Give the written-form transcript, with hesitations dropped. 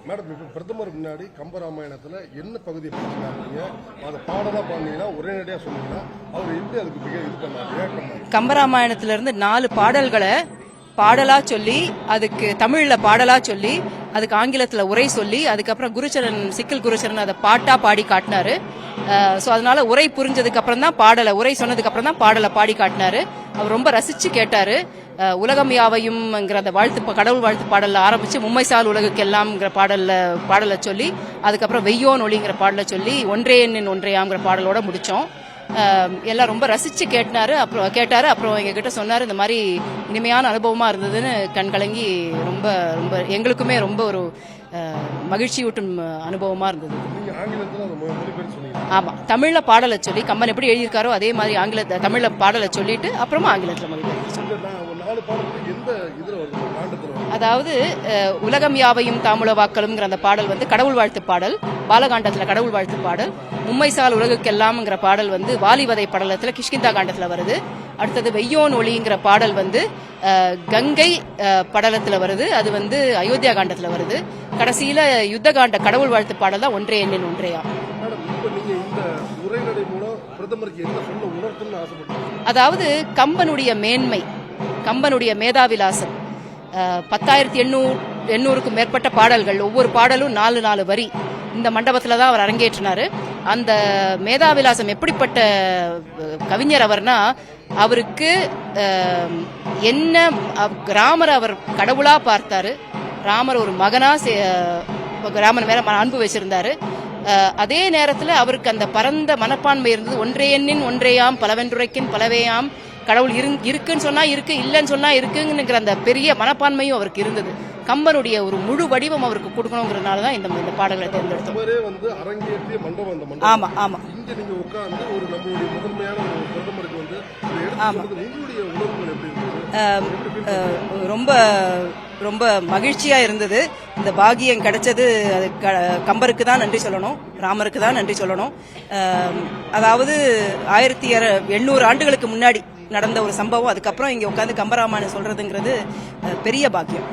Madam இப்போ பிரதமர் முன்னாடி கம்பராமாயணத்தில் என்ன பகுதி பாடினாங்க அதை பாடலா பாடினீங்கன்னா உடனடியாக சொன்னீங்கன்னா அவர் எப்படி அதுக்கு மிக இது பண்ணார் ரியாக்ட் பண்ணார்? கம்பராமாயணத்திலிருந்து 4 பாடல்களை பாடலா சொல்லி, அதுக்கு தமிழ்ல பாடலா சொல்லி, அதுக்கு ஆங்கிலத்துல உரை சொல்லி, அதுக்கப்புறம் குருச்சரன் சிக்கல் குருச்சரன் அதை பாட்டா பாடி காட்டினாரு. ஸோ அதனால உரை புரிஞ்சதுக்கு அப்புறம் தான் பாடலை, உரை சொன்னதுக்கு அப்புறம் தான் பாடலை பாடி காட்டினாரு. அவர் ரொம்ப ரசிச்சு கேட்டாரு. உலகம் யாவையும்ங்கிற அந்த கடவுள் வாழ்த்து பாடல்ல ஆரம்பிச்சு மும்மைசால் உலகுக்கெல்லாம்ங்கிற பாடலை சொல்லி, அதுக்கப்புறம் வெய்யோன் ஒளிங்கிற பாடலை சொல்லி, ஒன்றே எண்ணின் ஒன்றையாங்கிற பாடலோட முடிச்சோம். எல்லாம் ரொம்ப ரசிச்சு கேட்டாரு. அப்புறம் எங்ககிட்ட சொன்னாரு, இந்த மாதிரி இனிமையான அனுபவமா இருந்ததுன்னு கண் கலங்கி ரொம்ப ரொம்ப எங்களுக்குமே ரொம்ப ஒரு மகிழ்ச்சியூட்டும் அனுபவமா இருந்தது. ஆமா, தமிழ்ல பாடலை சொல்லி கம்பன் எப்படி எழுதியிருக்காரோ அதே மாதிரி தமிழ்ல பாடலை சொல்லிட்டு அப்புறமா ஆங்கிலத்துல மொழிபெயர்த்து. அதாவது உலகம் யாவையும் தாமுலவாக்கலும்ங்கிற அந்த பாடல் வந்து கடவுள் வாழ்த்து பாடல், பாலகாண்டத்துல கடவுள் வாழ்த்து பாடல். மும்மைசால் உலகுக்கெல்லாம்ங்கிற பாடல் வந்து வாலிவதை படலத்துல கிஷ்கிந்தா காண்டத்துல வருது. அடுத்தது வெய்யோன் ஒளிங்கிற பாடல் வந்து கங்கை படலத்துல வருது, அது வந்து அயோத்தியா காண்டத்துல வருது. கடைசியில யுத்த காண்ட கடவுள் வாழ்த்து பாடல் தான் ஒன்றே எண்ணின் ஒன்றையா. அதாவது கம்பனுடைய மேன்மை, கம்பனுடைய மேதாவிலாசம், 10,800க்கும் மேற்பட்ட பாடல்கள், ஒவ்வொரு பாடலும் 4 வரி இந்த மண்டபத்தில் தான் அவர் அரங்கேற்றினாரு. அந்த மேதாவிலாசம் எப்படிப்பட்ட கவிஞர் அவர்னா, அவருக்கு என்ன ராமர் அவர் கடவுளா பார்த்தாரு, ராமர் ஒரு மகனா ராமன் மேல அன்பு வச்சிருந்தாரு. அதே நேரத்தில் அவருக்கு அந்த பரந்த மனப்பான்மை இருந்தது. ஒன்றே எண்ணின் ஒன்றேயாம் பலவென்றுரைக்கின் பலவேயாம், கடவுள் இருக்குன்னு சொன்னா இருக்கு, இல்லைன்னு சொன்னா இருக்குங்கிற அந்த பெரிய மனப்பான்மையும் அவருக்கு இருந்தது. கம்பனுடைய ஒரு முழு வடிவம் அவருக்கு கொடுக்கணுங்கிறதுனால தான் இந்த பாடல்களை தேர்ந்தெடுத்தோம். ஆமா ஆமா ஆமா, ரொம்ப ரொம்ப மகிழ்ச்சியா இருந்தது. இந்த பாகியம் கிடைச்சது அது கம்பருக்கு தான் நன்றி சொல்லணும், ராமருக்கு தான் நன்றி சொல்லணும். அதாவது 1800 ஆண்டுகளுக்கு முன்னாடி நடந்த ஒரு சம்பவம், அதுக்கப்புறம் இங்க உட்காந்து கம்பராமாயணம் சொல்றதுங்கிறது பெரிய பாக்கியம்.